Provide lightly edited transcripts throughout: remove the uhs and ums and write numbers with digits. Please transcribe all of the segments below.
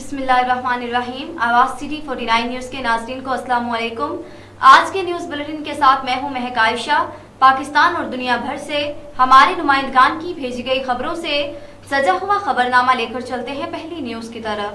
बिस्मिल्लाहिर्रहमानिर्रहीम। आवाज city 49 news के नाज़रीन को अस्सलाम वालेकुम। आज के न्यूज बुलेटिन के साथ मैं हूं महक आयशा। पाकिस्तान और दुनिया भर से हमारे नुमाइंदगान की भेजी गई खबरों से सजा हुआ खबरनामा लेकर चलते हैं पहली न्यूज की तरफ।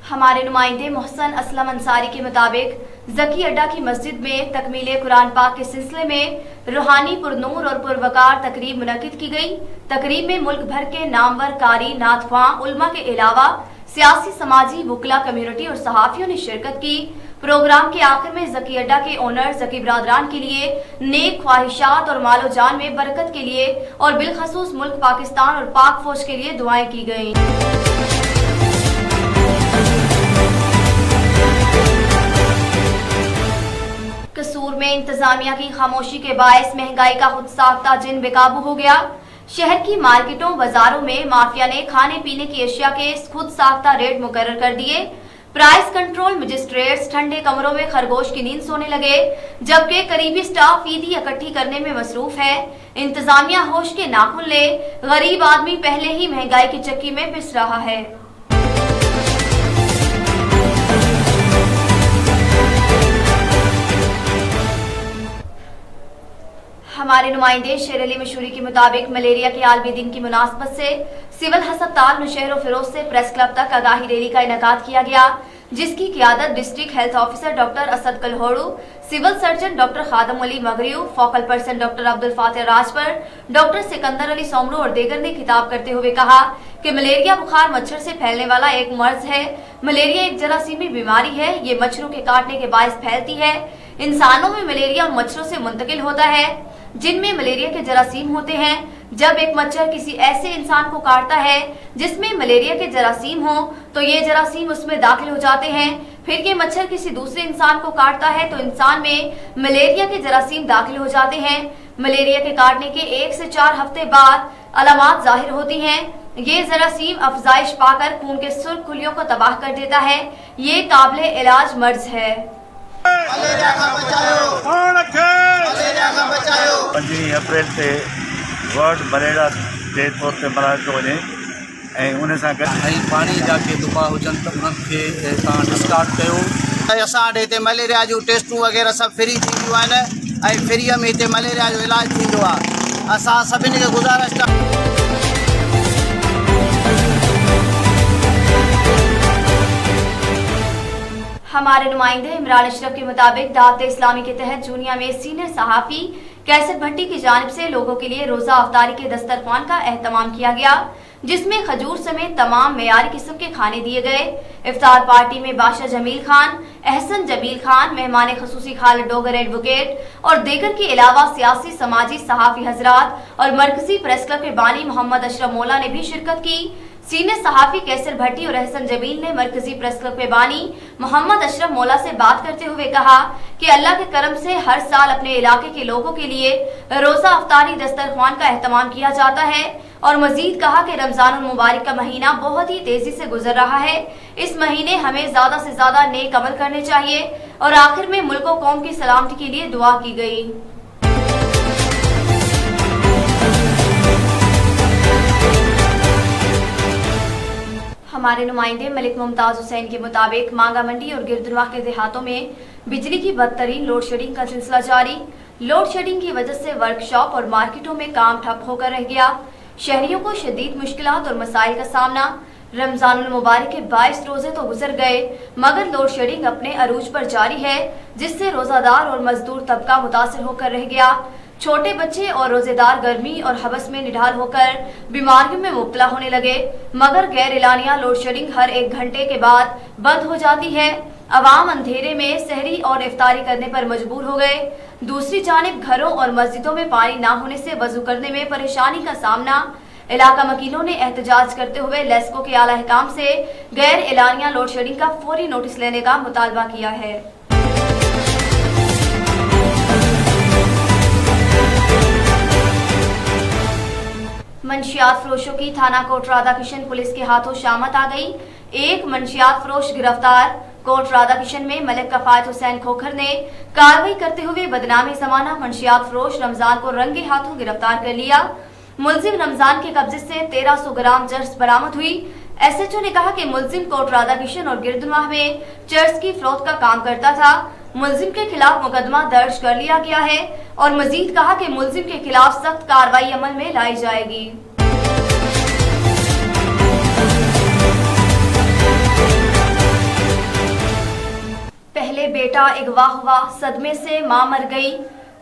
हमारे नुमाइंदे मोहसन असलम अंसारी के मुताबिक जकी अड्डा की मस्जिद में तकमीले कुरान पाक के सिलसिले में रूहानी पुरनूर और पुरवकार तकरीब मुनक्किद की गई। तकरीब में मुल्क भर के नामवर कारी, नाथख्वां, उलमा के अलावा सियासी, समाजी, वुकला, कम्युनिटी और सहाफियों ने शिरकत की। प्रोग्राम के आखिर में जकी अड्डा के ओनर जकी बरादरान के लिए नेक ख्वाहिशात और मालो जान में बरकत के लिए और बिलखसूस मुल्क पाकिस्तान और पाक फौज के लिए दुआएं की गयी। कसूर में इंतजामिया की खामोशी के बायस महंगाई का खुद साख्ता जिन बेकाबू हो गया। शहर की मार्केटों, बाजारों में माफिया ने खाने पीने की अशिया के खुद साख्ता रेट मुकर्रर कर दिए। प्राइस कंट्रोल मजिस्ट्रेट्स ठंडे कमरों में खरगोश की नींद सोने लगे, जबकि करीबी स्टाफ ईदी इकट्ठी करने में मसरूफ है। इंतजामिया होश के नाखून ले, गरीब आदमी पहले ही महंगाई की चक्की में पिस रहा है। हमारे नुमाइंदे शेर अली मशहूरी के मुताबिक मलेरिया के आलमी दिन की मुनासबत से सिविल हस्पताल नौशहर फिरोज से प्रेस क्लब तक आगाही रैली का इनेकाद किया गया, जिसकी क़ियादत district health officer doctor Asad Kalhoro, civil surgeon doctor Khadim Ali Magriyo, focal person doctor Abdul Fatih Rajpar, doctor Sikandar Ali Soomro और दीगर ने खिताब करते हुए कहा कि मलेरिया बुखार मच्छर से फैलने वाला एक मर्ज है। मलेरिया एक जरासीमी बीमारी है। ये मच्छरों के काटने के बायस फैलती है। इंसानों में मलेरिया मच्छरों से मुंतकिल होता है जिनमें मलेरिया के जरासीम होते हैं। जब एक मच्छर किसी ऐसे इंसान को काटता है जिसमें मलेरिया के जरासीम हो तो ये जरासीम उसमें दाखिल हो जाते हैं। फिर ये मच्छर किसी दूसरे इंसान को काटता है तो इंसान में मलेरिया के जरासीम दाखिल हो जाते हैं। मलेरिया के काटने के 1 से 4 हफ्ते बाद अलामात जाहिर होती हैं। ये जरासीम अफजाइश पाकर खून के सुर्ख खुलियों को तबाह कर देता है। ये काबिल इलाज मर्ज है। 5 अप्रैल से वर्ल्ड मलेरिया जे तौर ते मल्हायो थो वञे ऐं उन सां गॾु पाणी जा के दुआ हुजनि त उन्हनि खे तव्हां डिस्कार्ड कयो। असां वटि हिते मलेरिया जूं टेस्टूं वग़ैरह सभु फ्री थींदियूं आहिनि ऐं फ्रीअ में हिते मलेरिया जो इलाजु थींदो आहे। असां सभिनी खे गुज़ारिश हमारे नुमाइंदे इमरान अशरफ के मुताबिक दावत इस्लामी के तहत जूनिया में सीनियर सहाफ़ी कैसर भट्टी की जानिब से लोगों के लिए रोजा अफ्तारी के दस्तरखान का एहतमाम किया गया, जिसमें खजूर समेत तमाम मेयारी किस्म के खाने दिए गए। इफ्तार पार्टी में बादशाह जमील खान, एहसन जमील खान, मेहमान खसूसी खालिद डोगर एडवोकेट और दीगर के अलावा सियासी, समाजी, सहाफ़ी हजरात और मरकजी प्रेस क्लब के बानी मोहम्मद अशरफ मौला ने भी शिरकत की। सीनियर सहाफ़ी कैसर भट्टी और एहसन जमील ने मरकजी प्रेस क्लब के बानी मोहम्मद अशरफ मौला से बात करते हुए कहा कि अल्लाह के करम से हर साल अपने इलाके के लोगों के लिए रोजा अफ्तारी दस्तरखान का एहतमाम किया जाता है और मजीद कहा कि रमजान मुबारक का महीना बहुत ही तेजी से गुजर रहा है। इस महीने हमें ज्यादा से ज्यादा नेक अमल करने चाहिए और आखिर में मुल्क और कौम की सलामती के लिए दुआ की गई। हमारे नुमाइंदे मलिक मुमताज हुसैन के मुताबिक मांगा मंडी और गिरदुनवाह के देहातों में बिजली की बदतरीन लोड शेडिंग का सिलसिला जारी। लोड शेडिंग की वजह से वर्कशॉप और मार्केटों में काम ठप होकर रह गया। शहरियों को शदीद मुश्किलात और मसाइल का सामना। रमजानुल मुबारक के 22 रोजे तो गुजर गए मगर लोड शेडिंग अपने अरूज पर जारी है, जिससे रोजादार और मजदूर तबका मुतासिर होकर रह गया। छोटे बच्चे और रोजेदार गर्मी और हवस में निढाल होकर बीमारियों में मुब्तला होने लगे मगर गैर एलानिया लोड शेडिंग हर 1 घंटे के बाद बंद हो जाती है। अवाम अंधेरे में सहरी और इफ्तारी करने पर मजबूर हो गए। दूसरी जानिब घरों और मस्जिदों में पानी ना होने से वजू करने में परेशानी का सामना। इलाका मकीनों ने एहतजाज करते हुए लेस्को के आला हुकाम से गैर एलानिया लोड शेडिंग का फौरी नोटिस लेने का मुतालबा किया है। मंशियात फरोशों की थाना कोटरादा किशन पुलिस के हाथों शामत आ गई। एक मंशियात फरोश गिरफ्तार। कोट राधाकिशन में मलिक कफायत हुसैन खोखर ने कार्रवाई करते हुए बदनामी जमाना मंशियात फरोश रमजान को रंगे हाथों गिरफ्तार कर लिया। मुलजिम रमजान के कब्जे से 1300 ग्राम चर्स बरामद हुई। एसएचओ ने कहा कि मुलजिम कोट राधाकिशन और गिरदुनवाह में चर्स की फरोख्त का काम करता था। मुलजिम के खिलाफ मुकदमा दर्ज कर लिया गया है और मजीद कहा कि मुलजिम के खिलाफ सख्त कार्रवाई अमल में लाई जाएगी। पहले बेटा अगवा हुआ, सदमे से मां मर गई,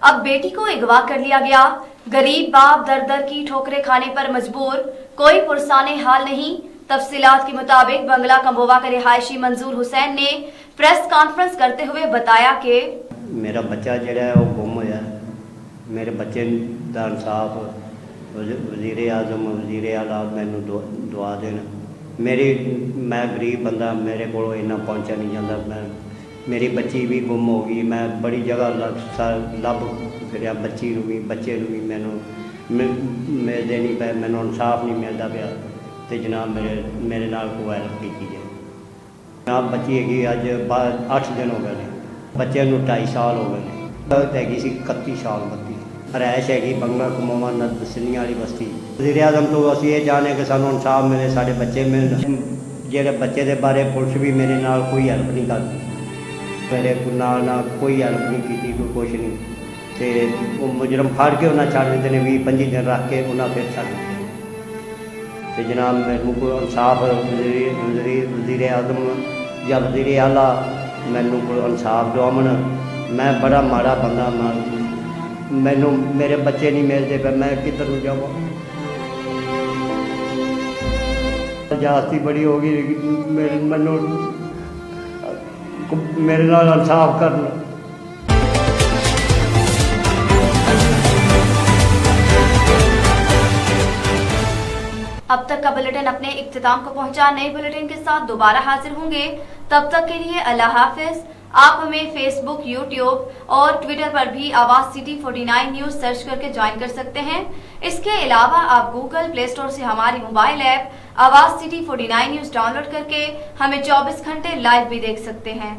अब बेटी को अगवा कर लिया गया। गरीब बाप दर दर की ठोकरें खाने पर मजबूर, कोई पुरसाने हाल नहीं। तफसीलात के मुताबिक बंगला कंबोवा के रिहायशी मंजूर हुसैन ने प्रेस कॉन्फ्रेंस करते हुए बताया कि मेरा बच्चा जड़ा है वो गुम होया। मेरे बच्चे दा इंसाफ वज़ीर आज़म वज़ीर आला मैनू दुआ देना। मैं गरीब बंदा, मेरे को इन्ना पहुँचा नहीं जाता। मेरी बच्ची भी गुम हो गई। मैं बड़ी जगह लभ फिर बच्ची भी बच्चे भी मैनू मिलते नहीं पे, मैनू इंसाफ नहीं मिलता पाया। तो जनाब मेरे नाल कोई हेल्प की जाए। जनाब बच्ची हैगी अज 8 दिन हो गए, बच्चे 2.5 साल हो गए। हैगी सी 31 साल बच्ची। रहायश हैगी बंगला कमोवा दसनिया वाली बस्ती। वज़ीर आज़म तो असीं ये चाहते कि सानू इंसाफ मिले, साडे बच्चे मिलन। जेह्ड़े बच्चे के बारे पुलिस भी मेरे नाल कोई हेल्प नहीं करती, मेरे नाल कोई हेल्प नहीं की, कोई कुछ नहीं। तो मुजरम फड़ के उन्हें छड़ देते हैं, 20-25 दिन रख के उन्हें फिर छड़ देते। तो जनाब मैनू को इंसाफ वज़ीर आज़म या वज़ीर आला मैनू को इंसाफ दवावन। मैं बड़ा माड़ा बंदा, मैनू मेरे बच्चे नहीं मिलते पे, मैं किधर नूं जावां। जास्ती बड़ी हो गई, मैनू मेरे नाल इंसाफ करना। अब तक का बुलेटिन अपने इख्तिताम को पहुंचा। नए बुलेटिन के साथ दोबारा हाजिर होंगे। तब तक के लिए अल्लाह हाफिज। आप हमें फेसबुक, यूट्यूब और ट्विटर पर भी आवाज सिटी 49 न्यूज सर्च करके ज्वाइन कर सकते हैं। इसके अलावा आप गूगल प्ले स्टोर से हमारी मोबाइल ऐप आवाज सिटी 49 न्यूज डाउनलोड करके हमें 24 घंटे लाइव भी देख सकते हैं।